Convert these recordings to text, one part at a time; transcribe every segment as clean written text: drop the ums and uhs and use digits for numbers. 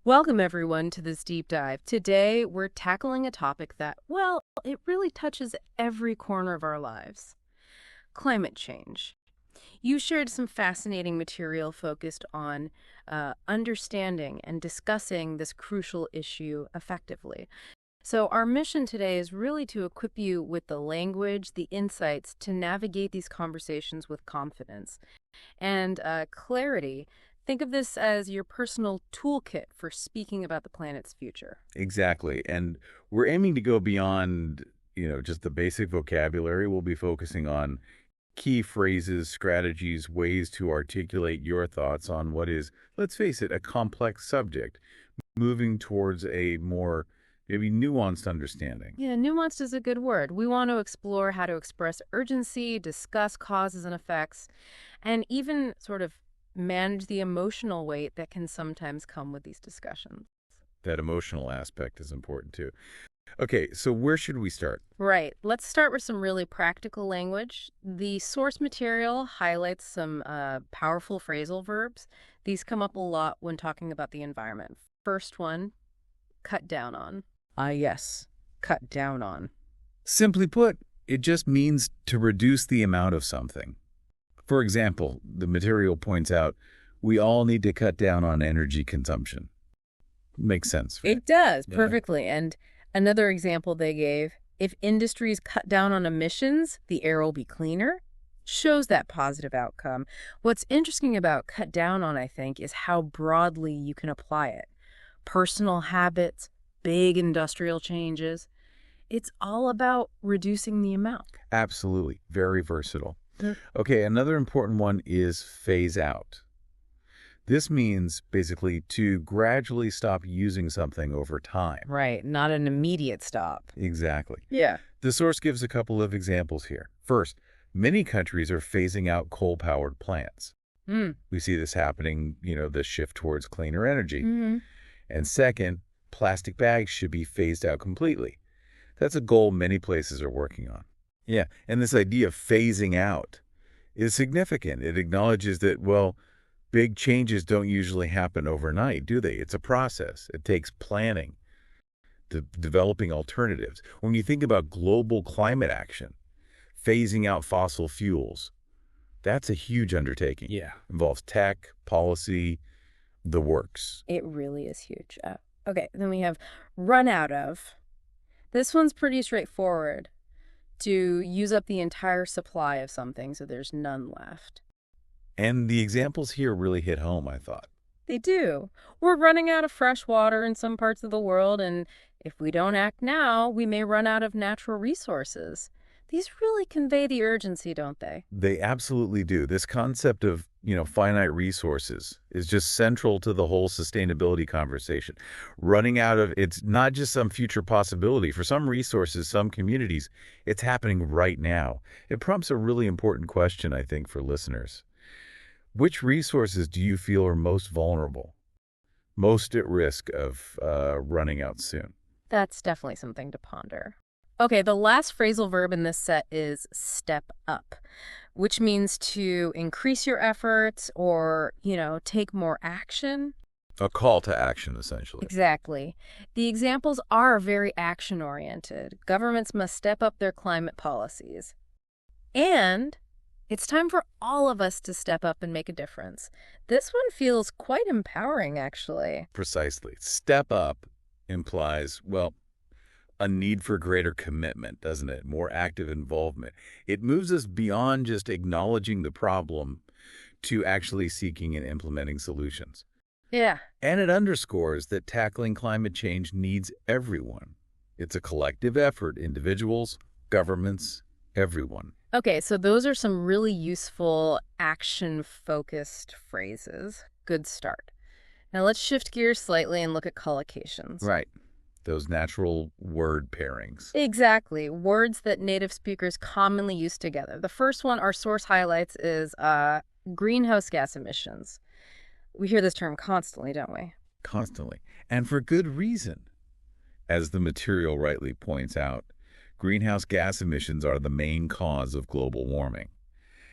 Welcome, everyone, to this deep dive. Today, we're tackling a topic that, well, it really touches every corner of our lives. Climate change. You shared some fascinating material focused on understanding and discussing this crucial issue effectively. So our mission today is really to equip you with the language, the insights to navigate these conversations with confidence and clarity. Think of this as your personal toolkit for speaking about the planet's future. Exactly. And we're aiming to go beyond, just the basic vocabulary. We'll be focusing on key phrases, strategies, ways to articulate your thoughts on what is, let's face it, a complex subject, moving towards a more maybe nuanced understanding. Yeah, nuanced is a good word. We want to explore how to express urgency, discuss causes and effects, and even sort of manage the emotional weight that can sometimes come with these discussions. That emotional aspect is important too. Okay, so where should we start? Right. Let's start with some really practical language. The source material highlights some powerful phrasal verbs. These come up a lot when talking about the environment. First one, cut down on. Yes, cut down on. Simply put, it just means to reduce the amount of something. For example, the material points out, we all need to cut down on energy consumption. Makes sense. Right? It does, Yeah. perfectly. And another example they gave, if industries cut down on emissions, the air will be cleaner. Shows that positive outcome. What's interesting about cut down on, I think, is how broadly you can apply it. Personal habits, big industrial changes. It's all about reducing the amount. Absolutely. Very versatile. Mm. Okay, another important one is phase out. This means basically to gradually stop using something over time. Right, not an immediate stop. Exactly. Yeah. The source gives a couple of examples here. First, many countries are phasing out coal-powered plants. We see this happening, the shift towards cleaner energy. And second, plastic bags should be phased out completely. That's a goal many places are working on. Yeah, and this idea of phasing out is significant. It acknowledges that, well, big changes don't usually happen overnight, do they? It's a process. It takes planning, developing alternatives. When you think about global climate action, phasing out fossil fuels, that's a huge undertaking. Yeah. Involves tech, policy, the works. It really is huge. Okay, then we have run out of. This one's pretty straightforward. To use up the entire supply of something so there's none left. And the examples here really hit home, I thought. They do. We're running out of fresh water in some parts of the world, and if we don't act now, we may run out of natural resources. These really convey the urgency, don't they? They absolutely do. This concept of, finite resources is just central to the whole sustainability conversation. Running out of, it's not just some future possibility. For some resources, some communities, it's happening right now. It prompts a really important question, I think, for listeners. Which resources do you feel are most vulnerable, most at risk of running out soon? That's definitely something to ponder. Okay, the last phrasal verb in this set is step up, which means to increase your efforts or, take more action. A call to action, essentially. Exactly. The examples are very action-oriented. Governments must step up their climate policies. And it's time for all of us to step up and make a difference. This one feels quite empowering, actually. Precisely. Step up implies, well, a need for greater commitment, doesn't it? More active involvement. It moves us beyond just acknowledging the problem to actually seeking and implementing solutions. Yeah. And it underscores that tackling climate change needs everyone. It's a collective effort, individuals, governments, everyone. Okay, so those are some really useful action-focused phrases. Good start. Now let's shift gears slightly and look at collocations. Right. Those natural word pairings. Exactly. Words that native speakers commonly use together. The first one our source highlights is greenhouse gas emissions. We hear this term constantly, don't we? Constantly. And for good reason. As the material rightly points out, greenhouse gas emissions are the main cause of global warming.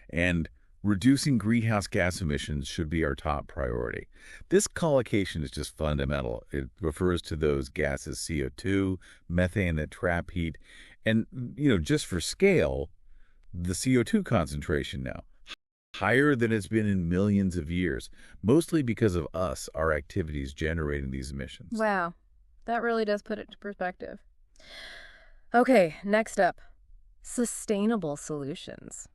And Reducing greenhouse gas emissions should be our top priority. This collocation is just fundamental. It refers to those gases CO2, methane that trap heat, and, just for scale, the CO2 concentration now, higher than it's been in millions of years, mostly because of us, our activities generating these emissions. Wow, that really does put it into perspective. Okay, next up, sustainable solutions.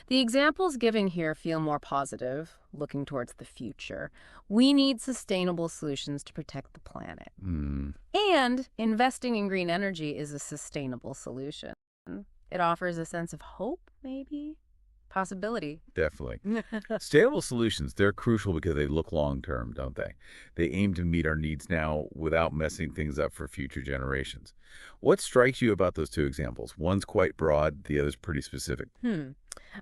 The examples given here feel more positive, looking towards the future. We need sustainable solutions to protect the planet. And investing in green energy is a sustainable solution. It offers a sense of hope, maybe? Possibility. Definitely. Sustainable solutions, they're crucial because they look long-term, don't they? They aim to meet our needs now without messing things up for future generations. What strikes you about those two examples? One's quite broad, the other's pretty specific.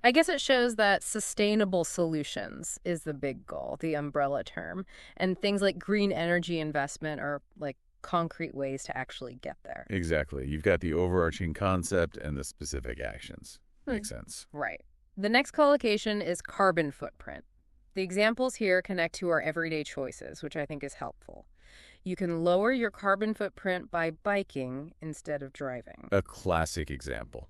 I guess it shows that sustainable solutions is the big goal, the umbrella term, and things like green energy investment are like concrete ways to actually get there. Exactly. You've got the overarching concept and the specific actions. Makes sense. Right. The next collocation is carbon footprint. The examples here connect to our everyday choices, which I think is helpful. You can lower your carbon footprint by biking instead of driving. A classic example.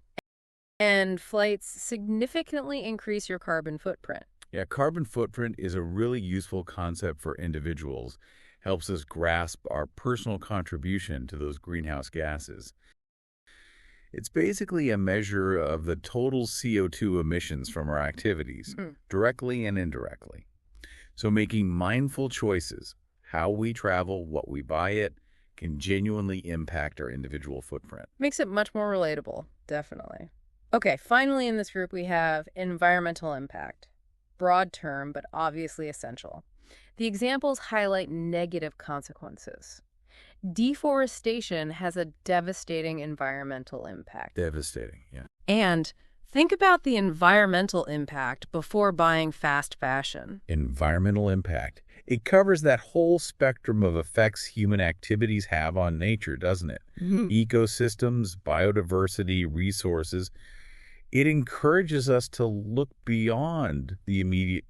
And flights significantly increase your carbon footprint. Yeah, carbon footprint is a really useful concept for individuals. Helps us grasp our personal contribution to those greenhouse gases. It's basically a measure of the total CO2 emissions from our activities, directly and indirectly. So making mindful choices, how we travel, what we buy it, can genuinely impact our individual footprint. Makes it much more relatable, definitely. Okay, finally in this group we have environmental impact. Broad term, but obviously essential. The examples highlight negative consequences. Deforestation has a devastating environmental impact. Devastating, yeah. And think about the environmental impact before buying fast fashion. Environmental impact. It covers that whole spectrum of effects human activities have on nature, doesn't it? Ecosystems, biodiversity, resources. It encourages us to look beyond the immediate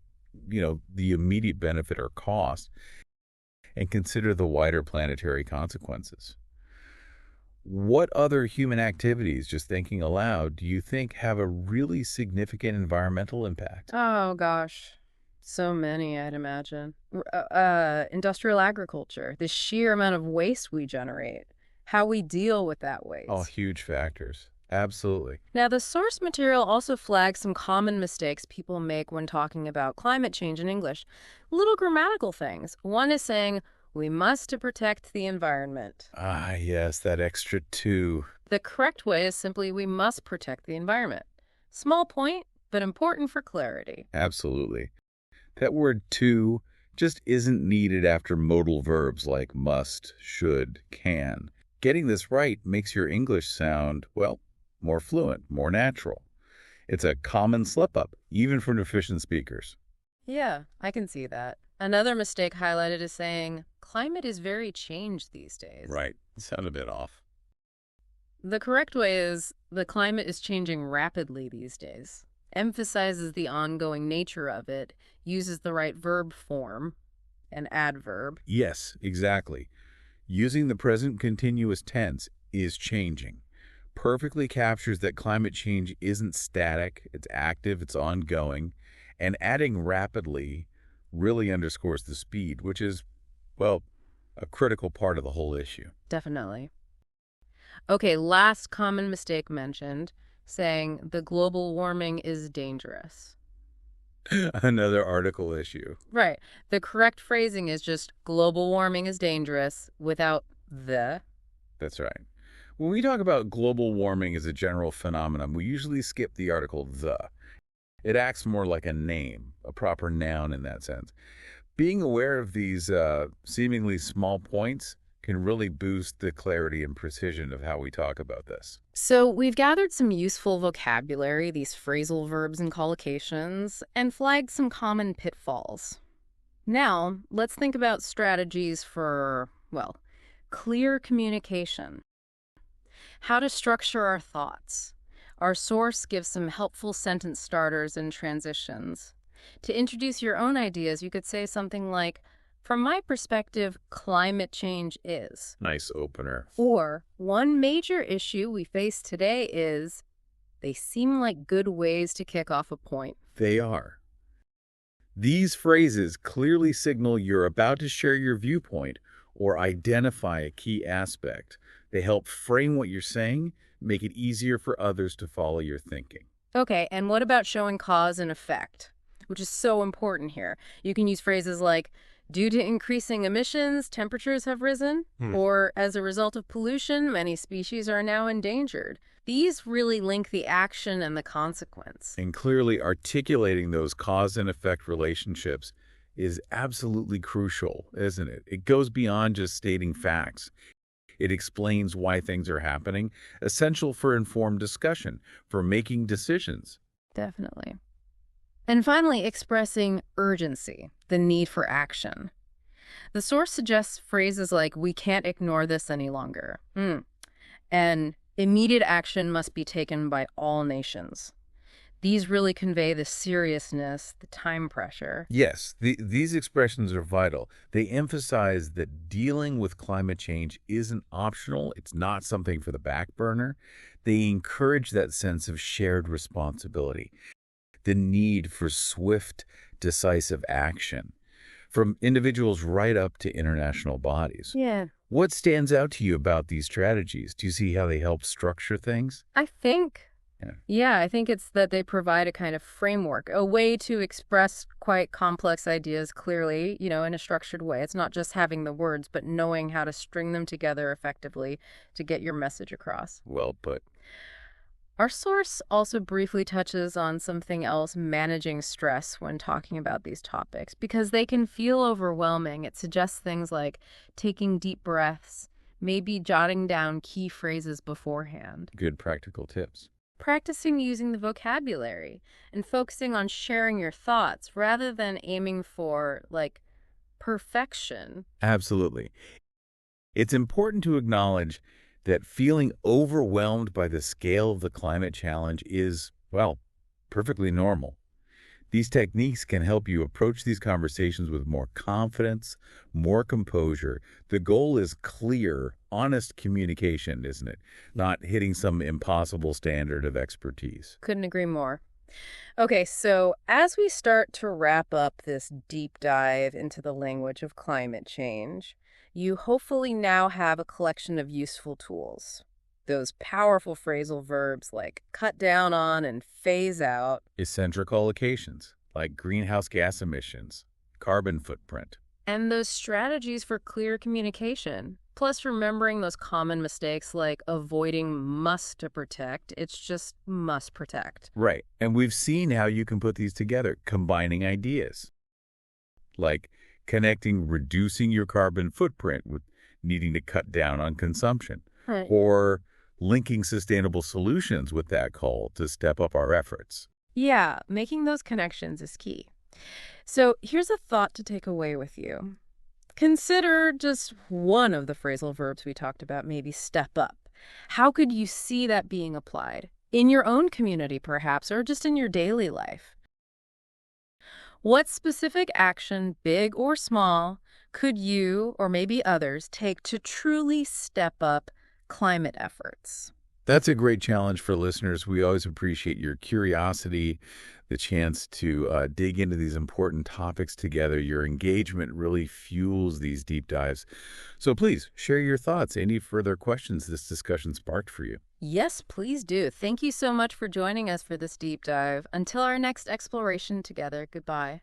benefit or cost and consider the wider planetary consequences. What other human activities, just thinking aloud, do you think have a really significant environmental impact? Oh, gosh. So many, I'd imagine. Industrial agriculture, the sheer amount of waste we generate, how we deal with that waste. All huge factors. Absolutely. Now, the source material also flags some common mistakes people make when talking about climate change in English. Little grammatical things. One is saying, we must to protect the environment. Ah, yes, that extra "to." The correct way is simply, we must protect the environment. Small point, but important for clarity. Absolutely. That word "to" just isn't needed after modal verbs like must, should, can. Getting this right makes your English sound, well, more fluent, more natural. It's a common slip-up, even for proficient speakers. Yeah, I can see that. Another mistake highlighted is saying, climate is very changed these days. Right. Sound a bit off. The correct way is, the climate is changing rapidly these days. Emphasizes the ongoing nature of it, uses the right verb form, an adverb. Yes, exactly. Using the present continuous tense is changing. Perfectly captures that climate change isn't static, it's active, it's ongoing, and adding rapidly really underscores the speed, which is, well, a critical part of the whole issue. Definitely. Okay, last common mistake mentioned, saying the global warming is dangerous. Another article issue. Right. The correct phrasing is just global warming is dangerous without the. That's right. When we talk about global warming as a general phenomenon, we usually skip the article the. It acts more like a name, a proper noun in that sense. Being aware of these seemingly small points can really boost the clarity and precision of how we talk about this. So we've gathered some useful vocabulary, these phrasal verbs and collocations, and flagged some common pitfalls. Now, let's think about strategies for, well, clear communication. How to structure our thoughts. Our source gives some helpful sentence starters and transitions. To introduce your own ideas, you could say something like, from my perspective, climate change is. Nice opener. Or, one major issue we face today is, they seem like good ways to kick off a point. They are. These phrases clearly signal you're about to share your viewpoint or identify a key aspect. They help frame what you're saying, make it easier for others to follow your thinking. Okay, and what about showing cause and effect, which is so important here? You can use phrases like, due to increasing emissions, temperatures have risen, or as a result of pollution, many species are now endangered. These really link the action and the consequence. And clearly articulating those cause and effect relationships is absolutely crucial, isn't it? It goes beyond just stating facts. It explains why things are happening, essential for informed discussion, for making decisions. Definitely. And finally, expressing urgency, the need for action. The source suggests phrases like, we can't ignore this any longer. And immediate action must be taken by all nations. These really convey the seriousness, the time pressure. Yes, these expressions are vital. They emphasize that dealing with climate change isn't optional. It's not something for the back burner. They encourage that sense of shared responsibility, the need for swift, decisive action, from individuals right up to international bodies. Yeah. What stands out to you about these strategies? Do you see how they help structure things? I think it's that they provide a kind of framework, a way to express quite complex ideas clearly, in a structured way. It's not just having the words, but knowing how to string them together effectively to get your message across. Well put. Our source also briefly touches on something else, managing stress when talking about these topics, because they can feel overwhelming. It suggests things like taking deep breaths, maybe jotting down key phrases beforehand. Good practical tips. Practicing using the vocabulary and focusing on sharing your thoughts rather than aiming for, perfection. Absolutely. It's important to acknowledge that feeling overwhelmed by the scale of the climate challenge is, perfectly normal. These techniques can help you approach these conversations with more confidence, more composure. The goal is clear, honest communication, isn't it? Not hitting some impossible standard of expertise. Couldn't agree more. Okay, so as we start to wrap up this deep dive into the language of climate change, you hopefully now have a collection of useful tools. Those powerful phrasal verbs like cut down on and phase out. Eccentric allocations, like greenhouse gas emissions, carbon footprint. And those strategies for clear communication. Plus remembering those common mistakes like avoiding must to protect. It's just must protect. Right. And we've seen how you can put these together, combining ideas. Like connecting reducing your carbon footprint with needing to cut down on consumption. Right. Or linking sustainable solutions with that call to step up our efforts. Yeah, making those connections is key. So here's a thought to take away with you. Consider just one of the phrasal verbs we talked about, maybe step up. How could you see that being applied? In your own community, perhaps, or just in your daily life? What specific action, big or small, could you, or maybe others, take to truly step up climate efforts? That's a great challenge for listeners. We always appreciate your curiosity, the chance to dig into these important topics together. Your engagement really fuels these deep dives. So please share your thoughts. Any further questions this discussion sparked for you? Yes, please do. Thank you so much for joining us for this deep dive. Until our next exploration together, goodbye.